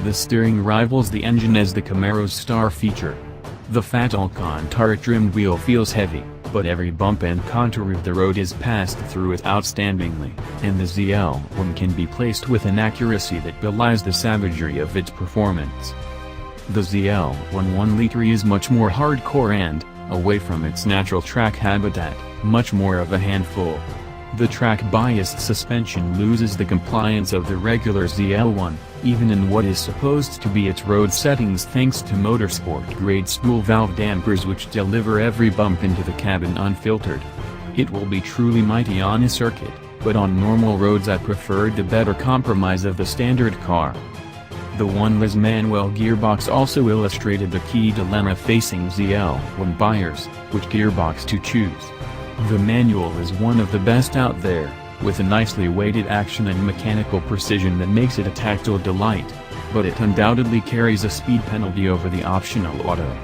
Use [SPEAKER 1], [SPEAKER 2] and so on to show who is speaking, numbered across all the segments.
[SPEAKER 1] The steering rivals the engine as the Camaro's star feature. The fat Alcantara-trimmed wheel feels heavy, but every bump and contour of the road is passed through it outstandingly, and the ZL1 can be placed with an accuracy that belies the savagery of its performance. The ZL1 1.3 is much more hardcore and, away from its natural track habitat, much more of a handful. The track-biased suspension loses the compliance of the regular ZL1, even in what is supposed to be its road settings thanks to motorsport-grade spool valve dampers which deliver every bump into the cabin unfiltered. It will be truly mighty on a circuit, but on normal roads I preferred the better compromise of the standard car. The one-less manual gearbox also illustrated the key dilemma facing ZL1 buyers: which gearbox to choose. The manual is one of the best out there, with a nicely weighted action and mechanical precision that makes it a tactile delight, but it undoubtedly carries a speed penalty over the optional auto.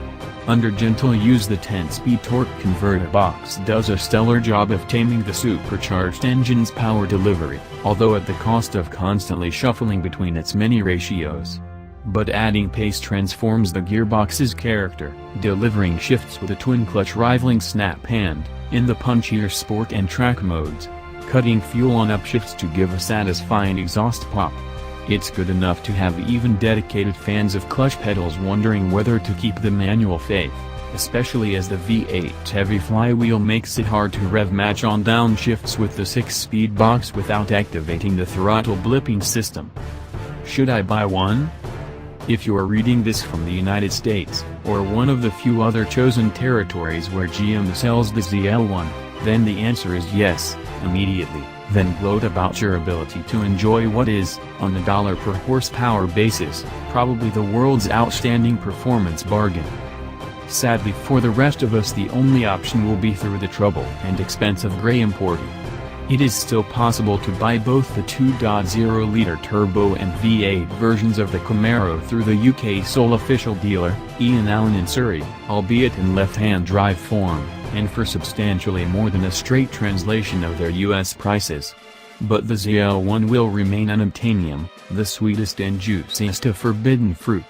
[SPEAKER 1] Under gentle use, the 10-speed torque converter box does a stellar job of taming the supercharged engine's power delivery, although at the cost of constantly shuffling between its many ratios. But adding pace transforms the gearbox's character, delivering shifts with a twin-clutch rivaling snap hand, in the punchier sport and track modes, cutting fuel on upshifts to give a satisfying exhaust pop. It's good enough to have even dedicated fans of clutch pedals wondering whether to keep the manual faith, especially as the V8 heavy flywheel makes it hard to rev match on downshifts with the 6-speed box without activating the throttle blipping system. Should I buy one? If you're reading this from the United States, or one of the few other chosen territories where GM sells the ZL1, then the answer is yes, immediately. Then gloat about your ability to enjoy what is, on a dollar per horsepower basis, probably the world's outstanding performance bargain. Sadly for the rest of us, the only option will be through the trouble and expense of gray importing. It is still possible to buy both the 2.0-liter turbo and V8 versions of the Camaro through the UK's sole official dealer, Ian Allen in Surrey, albeit in left-hand drive form, and for substantially more than a straight translation of their US prices. But the ZL1 will remain unobtainium, the sweetest and juiciest of forbidden fruit.